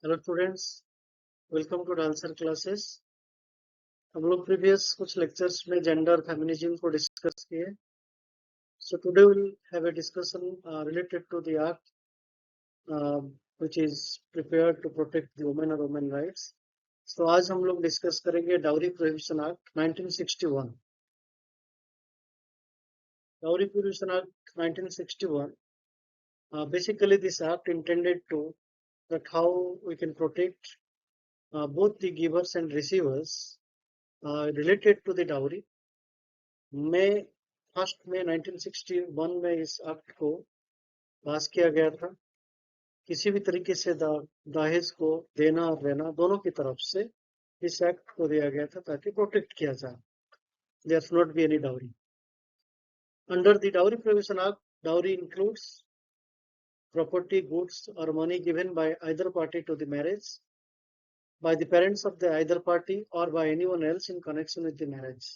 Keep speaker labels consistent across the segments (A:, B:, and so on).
A: Hello students, welcome to dancer classes. हम लोग previous कुछ लेक्चर्स में जेंडर फेमिनिज्म को डिस्कस किए। So today will have a discussion related to the act which is prepared to protect the women और women rights. तो आज हम लोग डिस्कस करेंगे dowry prohibition act 1961। Dowry prohibition act 1961, basically this act intended to that how we can protect both the givers and receivers related to the dowry। में 1 मई 1961 में इस act को पास किया गया था। किसी भी तरीके से दहेज को देना और लेना दोनों की तरफ से इस एक्ट को दिया गया था ताकि प्रोटेक्ट किया जाए। There should not be any dowry. Under the dowry provision act, dowry includes property, goods or money given by either party to the marriage, by the parents of the either party or by anyone else in connection with the marriage।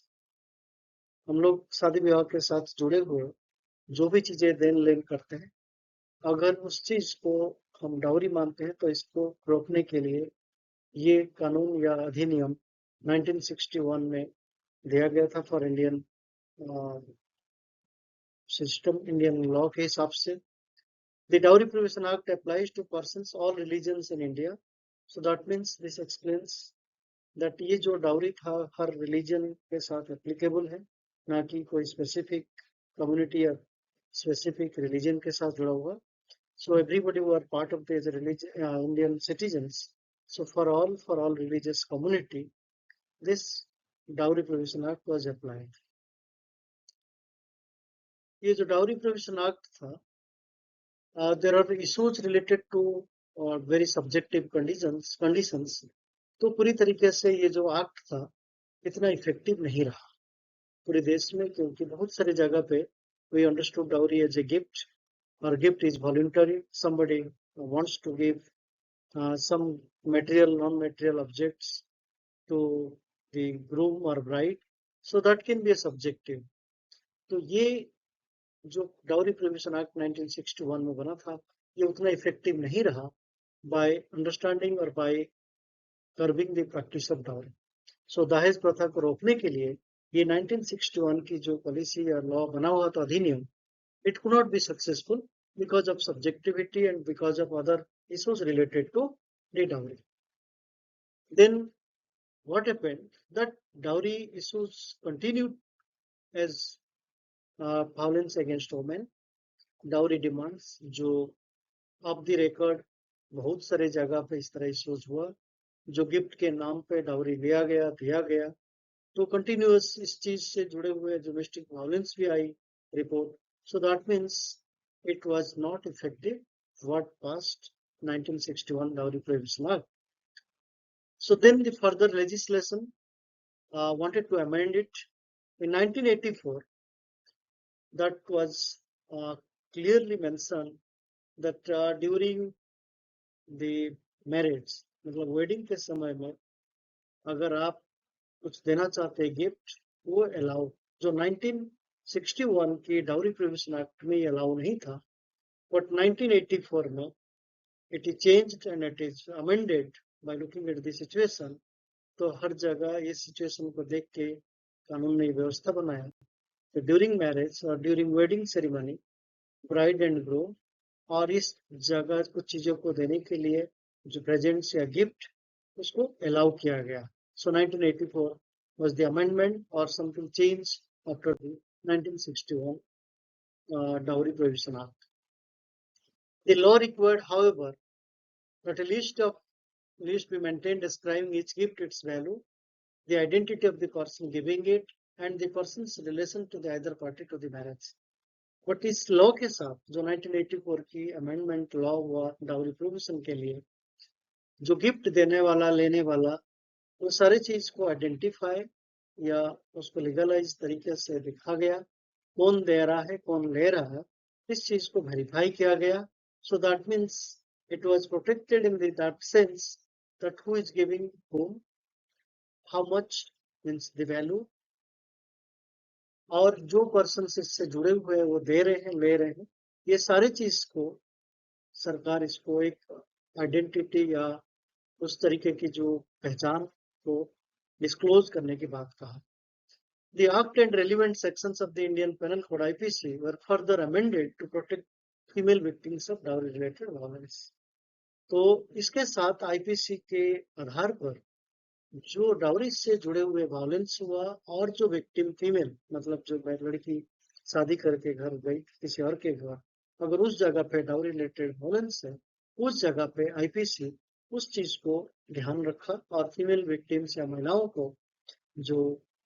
A: हम लोग शादी विवाह के साथ जुड़े हुए जो भी चीजें देन लेन करते हैं, अगर उस चीज को हम डाउरी मानते हैं तो इसको रोकने के लिए ये कानून या अधिनियम 1961 में दिया गया था for Indian system, Indian law के हिसाब से। The dowry prohibition act applies to persons all religions in India. So that means this explains that ये जो डाउरी था हर रिलीजन के साथ एप्लीकेबल है, ना कि कोई स्पेसिफिक कम्युनिटी या स्पेसिफिक रिलीजन के साथ जुड़ा हुआ। So everybody who are part of the religion, Indian citizens. So for all religious community, this Dowry Prohibition Act was applied। ये जो Dowry Prohibition Act था, there are issues related to very subjective conditions। तो पूरी तरीके से ये जो act था इतना इफेक्टिव नहीं रहा पूरे देश में, क्योंकि बहुत सारी जगह पे we understood dowry as a gift, or gift is voluntary। Somebody wants to give some material, non-material objects to the groom or bride, so that can be a subjective। तो ये जो डाउरी प्रोहिबिशन एक्ट 1961 में बना था ये उतना effective नहीं रहा बाय अंडरस्टैंडिंग और by curbing the practice of dowry. So दहेज प्रथा को रोकने के लिए ये 1961 की जो पॉलिसी या लॉ बना हुआ था, अधिनियम, it could not be successful because of subjectivity and because of other issues related to the dowry। Then what happened that dowry issues continued as violence against women। dowry demands जो of the record बहुत सारे जगह पे इस तरह issues हुआ, जो gift के नाम पे डाउरी लिया गया, दिया गया। तो कंटिन्यूअस इस चीज से जुड़े हुए डोमेस्टिक वायलेंस भी आई report. So that means it was not effective what passed 1961 dowry prohibition act। So then the further legislation wanted to amend it in 1984। that was clearly mentioned that during the marriage, मतलब wedding के समय में अगर आप कुछ देना चाहते हैं गिफ्ट, वो अलाउ, जो 1961 की डाउरी प्रोहिबिशन एक्ट में अलाउ नहीं था, बट 1984 में it is changed and it is amended by looking at the situation. तो हर जगह ये सिचुएशन को देख के कानून ने व्यवस्था बनाया तो ड्यूरिंग मैरिज और during wedding ceremony bride and groom और इस जगह कुछ चीजों को देने के लिए जो प्रेजेंट्स या गिफ्ट उसको अलाउ किया गया। सो 1984 was the amendment or something changed after the 1961 dowry prohibition act। The law required, however, that a list be maintained describing each gift, its value, the identity of the person giving it, and the person's relation to the either party to the marriage। But इस law के साथ जो 1984 की amendment law हुआ dowry prohibition के लिए, जो gift देने वाला लेने वाला वो सारी चीज को आइडेंटिफाई या उसको लीगलाइज तरीके से लिखा गया, कौन दे रहा है कौन ले रहा है, इस चीज को वेरीफाई किया गया। सो that means it was protected in that sense that who is giving whom, how much means the value, और जो पर्सन इससे जुड़े हुए हैं वो दे रहे हैं ले रहे हैं, ये सारी चीज को सरकार इसको एक आइडेंटिटी या उस तरीके की जो पहचान को डिस्क्लोज करने की बात कहा। The Act and relevant sections of the Indian Penal Code (IPC) were further amended to protect female victims of dowry-related violence. तो इसके साथ आईपीसी के आधार पर जो डाउरी से जुड़े हुए वायलेंस हुआ और जो विक्टिम फीमेल, मतलब जो लड़की शादी करके घर गई किसी और के घर, अगर उस जगह पे डाउरी रिलेटेड वायलेंस है, उस जगह पे आईपीसी उस चीज को ध्यान रखा और फीमेल विक्टिम्स या महिलाओं को जो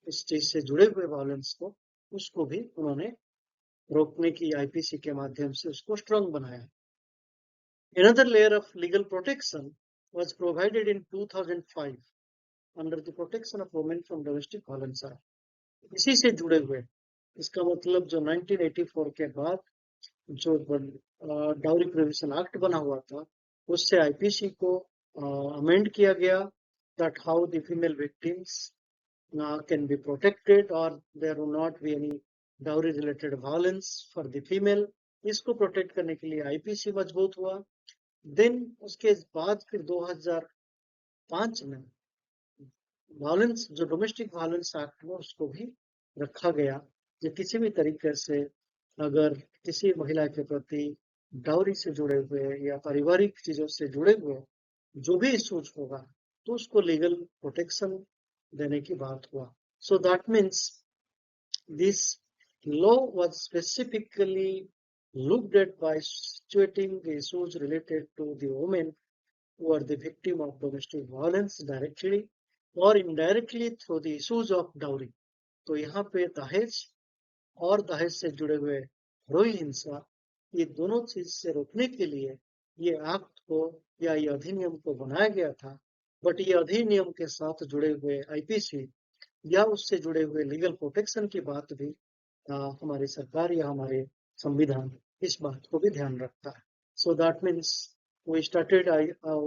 A: इस चीज से जुड़े हुए वायलेंस को, उसको भी उन्होंने रोकने की आईपीसी के माध्यम से उसको स्ट्रांग बनाया। Another layer of legal protection was provided in 2005 under the Protection of Women from Domestic Violence Act. इसी से जुड़े हुए, इसका मतलब जो 1984 के बाद जो डाउरी प्रिवेंशन एक्ट बना हुआ था, उससे आईपीसी को अमेंड किया गया that how the female victims can be protected or there will not be any dowry related violence for the female. इसको प्रोटेक्ट करने के लिए आईपीसी मजबूत हुआ। देन उसके बाद फिर 2005 में वायलेंस, जो डोमेस्टिक वायलेंस एक्ट में, उसको भी रखा गया कि किसी भी तरीके से अगर किसी महिला के प्रति डाउरी से जुड़े हुए या पारिवारिक चीजों से जुड़े हुए जो भी इश्यूज होगा तो उसको लीगल प्रोटेक्शन देने की बात हुआ। सो that means this law was specifically looked at by situating the issues related to the women who are the victim of domestic violence directly or indirectly through the issues of dowry. तो यहाँ पे दहेज और दहेज से जुड़े हुए घरोई हिंसा, ये दोनों चीज से रोकने के लिए ये एक्ट को या ये अधिनियम को बनाया गया था। बट ये अधिनियम के साथ जुड़े हुए आईपीसी या उससे जुड़े हुए लीगल प्रोटेक्शन की बात भी हमारी सरकार या हमारे संविधान इस बात को भी ध्यान रखता है। सो that means we started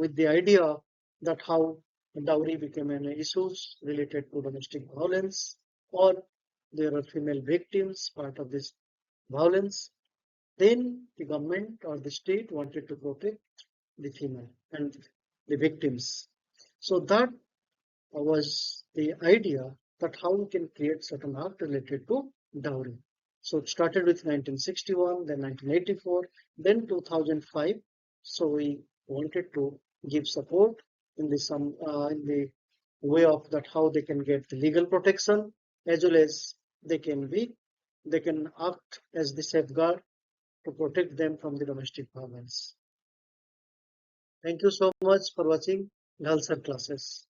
A: with the idea that how dowry became an issue related to domestic violence or there are female victims part of this violence. Then the government or the state wanted to protect the female and the victims. So that was the idea that how we can create certain act related to dowry. So it started with 1961, then 1984, then 2005. So we wanted to give support in the way of that how they can get the legal protection as well as they can act as the safeguard to protect them from the domestic violence. Thank you so much for watching Ghalsar classes.